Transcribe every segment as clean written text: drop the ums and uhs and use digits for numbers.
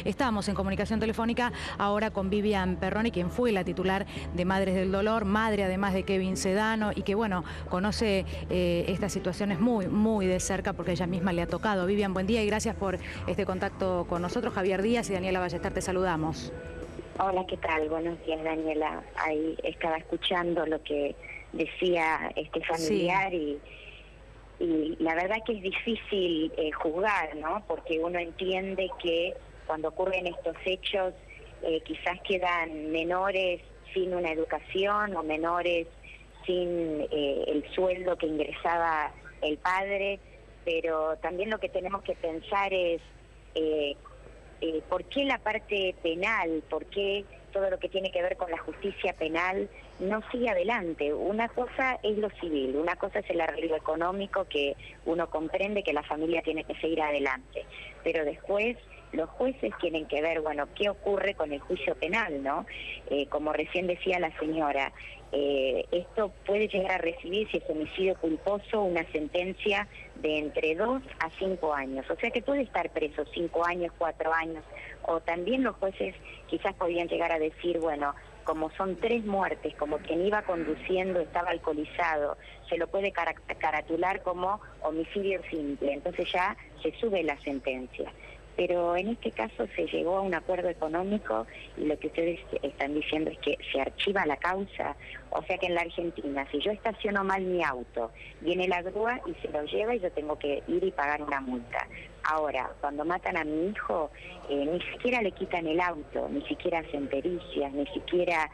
Estamos en comunicación telefónica ahora con Vivian Perroni, quien fue la titular de Madres del Dolor, madre además de Kevin Sedano, y que bueno, conoce estas situaciones muy de cerca porque ella misma le ha tocado. Vivian, buen día y gracias por este contacto con nosotros. Javier Díaz y Daniela Ballester, te saludamos. Hola, ¿qué tal? Buenos días, Daniela. Ahí estaba escuchando lo que decía este familiar, sí. Y la verdad que es difícil juzgar, ¿no? Porque uno entiende que cuando ocurren estos hechos quizás quedan menores sin una educación o menores sin el sueldo que ingresaba el padre, pero también lo que tenemos que pensar es ¿por qué la parte penal, por qué todo lo que tiene que ver con la justicia penal no sigue adelante? Una cosa es lo civil, una cosa es el arreglo económico, que uno comprende que la familia tiene que seguir adelante, pero después los jueces tienen que ver, bueno, qué ocurre con el juicio penal, ¿no? Como recién decía la señora, esto puede llegar a recibir, si es homicidio culposo, una sentencia de entre 2 a 5 años. O sea que puede estar preso 5 años, 4 años. O también los jueces quizás podrían llegar a decir, bueno, como son 3 muertes, como quien iba conduciendo estaba alcoholizado, se lo puede caratular como homicidio simple. Entonces ya se sube la sentencia. Pero en este caso se llegó a un acuerdo económico y lo que ustedes están diciendo es que se archiva la causa. O sea que en la Argentina, si yo estaciono mal mi auto, viene la grúa y se lo lleva y yo tengo que ir y pagar una multa. Ahora, cuando matan a mi hijo, ni siquiera le quitan el auto, ni siquiera hacen pericias, ni siquiera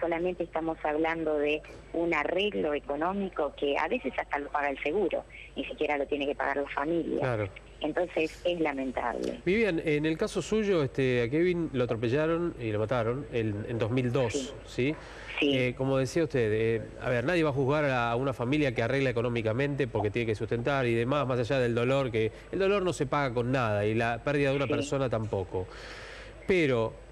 solamente estamos hablando de un arreglo económico que a veces hasta lo paga el seguro, ni siquiera lo tiene que pagar la familia. Claro. Entonces es lamentable. Vivian, en el caso suyo, a Kevin lo atropellaron y lo mataron en 2002, ¿sí? Sí. Como decía usted, a ver, nadie va a juzgar a una familia que arregla económicamente porque tiene que sustentar y demás, más allá del dolor, que el dolor no se paga con nada y la pérdida de una persona tampoco. Pero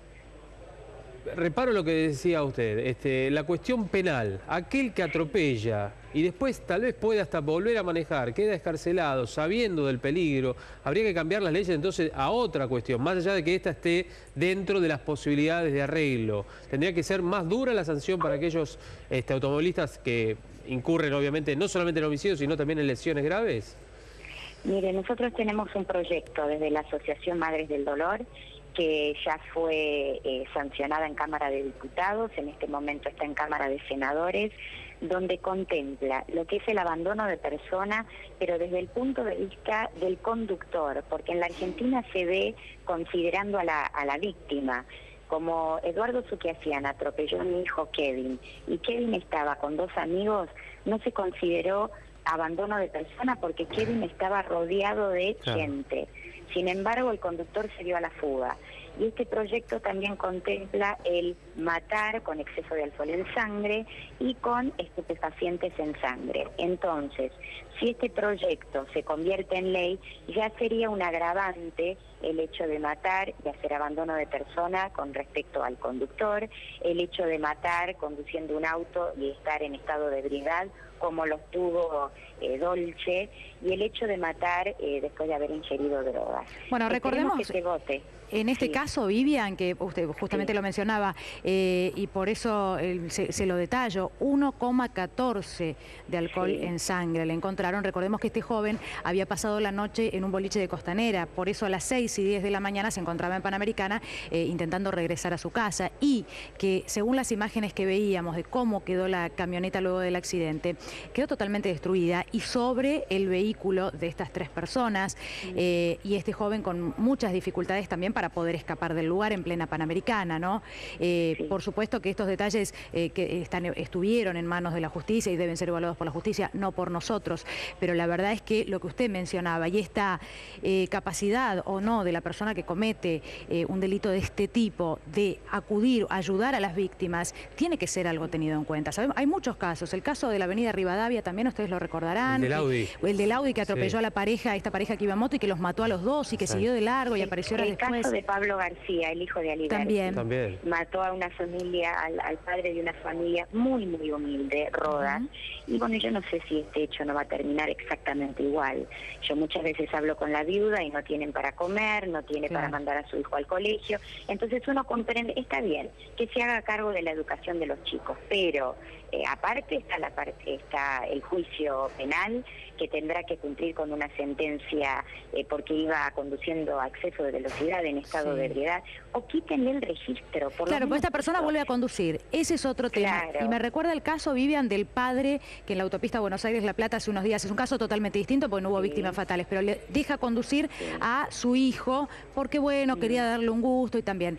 reparo lo que decía usted, la cuestión penal, aquel que atropella y después tal vez pueda hasta volver a manejar, queda excarcelado sabiendo del peligro, habría que cambiar las leyes entonces a otra cuestión, más allá de que esta esté dentro de las posibilidades de arreglo. Tendría que ser más dura la sanción para aquellos automovilistas que incurren obviamente no solamente en homicidios, sino también en lesiones graves. Mire, nosotros tenemos un proyecto desde la Asociación Madres del Dolor que ya fue sancionada en Cámara de Diputados, en este momento está en Cámara de Senadores, donde contempla lo que es el abandono de persona, pero desde el punto de vista del conductor, porque en la Argentina se ve considerando a la víctima. Como Eduardo Suquiasian atropelló a mi hijo Kevin, y Kevin estaba con 2 amigos, no se consideró abandono de persona porque Kevin estaba rodeado de gente. Sin embargo, el conductor se dio a la fuga. Y este proyecto también contempla el matar con exceso de alcohol en sangre y con estupefacientes en sangre. Entonces, si este proyecto se convierte en ley, ya sería un agravante el hecho de matar y hacer abandono de persona con respecto al conductor, el hecho de matar conduciendo un auto y estar en estado de ebriedad, como lo tuvo Dolce, y el hecho de matar después de haber ingerido drogas. Bueno, recordemos que se vote. En este caso, Vivian, que usted justamente lo mencionaba, y por eso se lo detallo, 1,14 de alcohol en sangre le encontraron. Recordemos que este joven había pasado la noche en un boliche de Costanera, por eso a las 6:10 de la mañana se encontraba en Panamericana intentando regresar a su casa, y que según las imágenes que veíamos de cómo quedó la camioneta luego del accidente, quedó totalmente destruida y sobre el vehículo de estas 3 personas, y este joven con muchas dificultades también para poder escapar del lugar en plena Panamericana, ¿no? Por supuesto que estos detalles que estuvieron en manos de la justicia y deben ser evaluados por la justicia, no por nosotros, pero la verdad es que lo que usted mencionaba y esta capacidad o no de la persona que comete un delito de este tipo de acudir, ayudar a las víctimas, tiene que ser algo tenido en cuenta. ¿Sabemos? Hay muchos casos, el caso de la avenida Rivadavia también ustedes lo recordarán. El del Audi. El del Audi que atropelló a la pareja, esta pareja que iba a moto y que los mató a los 2 y que siguió de largo y apareció horas después. De Pablo García, el hijo de Ali También. mató a una familia, al padre de una familia muy, muy humilde, Rodas. Y bueno, yo no sé si este hecho no va a terminar exactamente igual. Yo muchas veces hablo con la viuda y no tienen para comer, no tiene para mandar a su hijo al colegio. Entonces uno comprende, está bien, que se haga cargo de la educación de los chicos, pero aparte está el juicio penal, que tendrá que cumplir con una sentencia porque iba conduciendo a exceso de velocidad en estado de ebriedad, o quítenle el registro. Claro, pues esta persona vuelve a conducir, ese es otro tema. Y me recuerda el caso, Vivian, del padre que en la autopista Buenos Aires-La Plata hace unos días, es un caso totalmente distinto porque no hubo víctimas fatales, pero le deja conducir a su hijo porque, bueno, quería darle un gusto y también.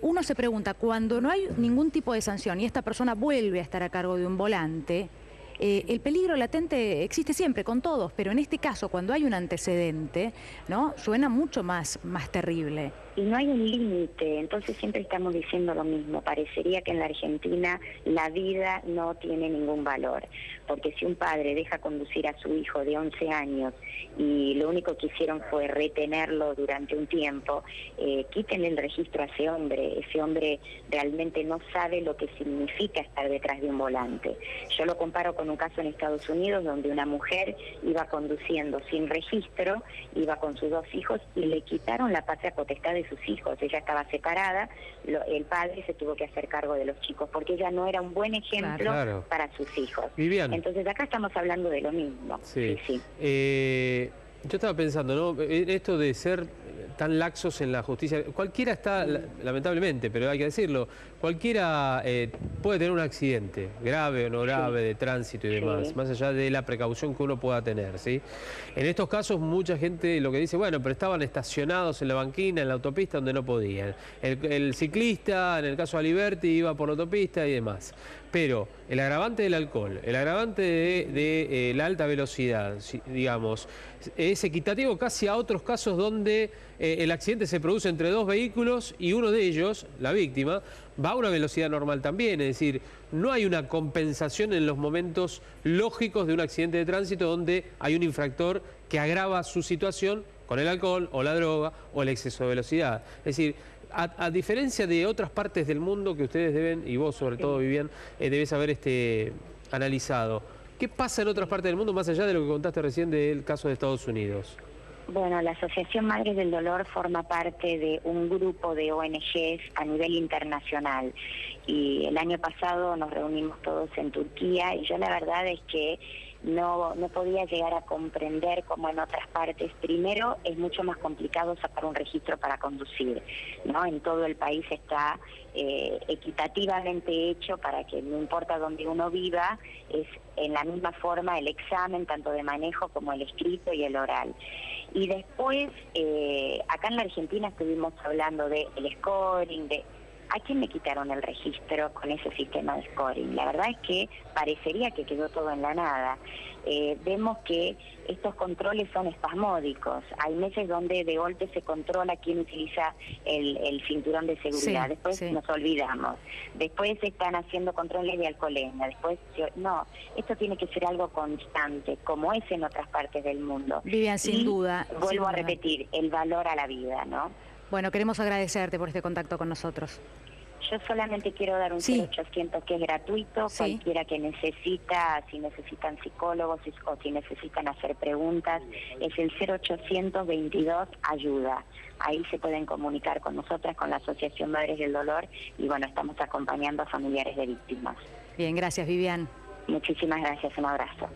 Uno se pregunta, cuando no hay ningún tipo de sanción y esta persona vuelve a estar a cargo de un volante, el peligro latente existe siempre con todos, pero en este caso, cuando hay un antecedente, ¿no?, suena mucho más terrible. Y no hay un límite, entonces siempre estamos diciendo lo mismo. Parecería que en la Argentina la vida no tiene ningún valor, porque si un padre deja conducir a su hijo de 11 años y lo único que hicieron fue retenerlo durante un tiempo, quítenle el registro a ese hombre realmente no sabe lo que significa estar detrás de un volante. Yo lo comparo con un caso en Estados Unidos donde una mujer iba conduciendo sin registro, iba con sus 2 hijos y le quitaron la patria potestad de sus hijos. Ella estaba separada, el padre se tuvo que hacer cargo de los chicos porque ella no era un buen ejemplo para sus hijos. Vivian. Entonces acá estamos hablando de lo mismo. Sí. Yo estaba pensando, ¿no?, esto de ser tan laxos en la justicia, cualquiera está, lamentablemente, pero hay que decirlo, cualquiera puede tener un accidente, grave o no grave, de tránsito y demás, más allá de la precaución que uno pueda tener, ¿sí? En estos casos mucha gente lo que dice, bueno, pero estaban estacionados en la banquina, en la autopista donde no podían. El ciclista, en el caso de Aliberti, iba por la autopista y demás. Pero el agravante del alcohol, el agravante de la alta velocidad, digamos, es equitativo casi a otros casos donde el accidente se produce entre 2 vehículos y uno de ellos, la víctima, va a una velocidad normal también. Es decir, no hay una compensación en los momentos lógicos de un accidente de tránsito donde hay un infractor que agrava su situación con el alcohol o la droga o el exceso de velocidad. Es decir, a diferencia de otras partes del mundo que ustedes deben, y vos sobre todo, Vivian, debes haber analizado, ¿qué pasa en otras partes del mundo más allá de lo que contaste recién del caso de Estados Unidos? Bueno, la Asociación Madres del Dolor forma parte de un grupo de ONGs a nivel internacional y el año pasado nos reunimos todos en Turquía y yo la verdad es que no podía llegar a comprender cómo en otras partes, primero, es mucho más complicado sacar un registro para conducir, ¿no? En todo el país está equitativamente hecho para que no importa dónde uno viva, es en la misma forma el examen, tanto de manejo como el escrito y el oral. Y después, acá en la Argentina estuvimos hablando del scoring, ¿a quién le quitaron el registro con ese sistema de scoring? La verdad es que parecería que quedó todo en la nada. Vemos que estos controles son espasmódicos. Hay meses donde de golpe se controla quién utiliza el cinturón de seguridad. Después nos olvidamos. Después están haciendo controles de alcoholemia. Después, no, esto tiene que ser algo constante, como es en otras partes del mundo. Vivian, sin duda. Vuelvo a repetir, el valor a la vida, ¿no? Bueno, queremos agradecerte por este contacto con nosotros. Yo solamente quiero dar un 0800 que es gratuito, cualquiera que necesita, si necesitan psicólogos o si necesitan hacer preguntas, es el 0800 22 ayuda. Ahí se pueden comunicar con nosotras, con la Asociación Madres del Dolor, y bueno, estamos acompañando a familiares de víctimas. Bien, gracias, Vivian. Muchísimas gracias, un abrazo.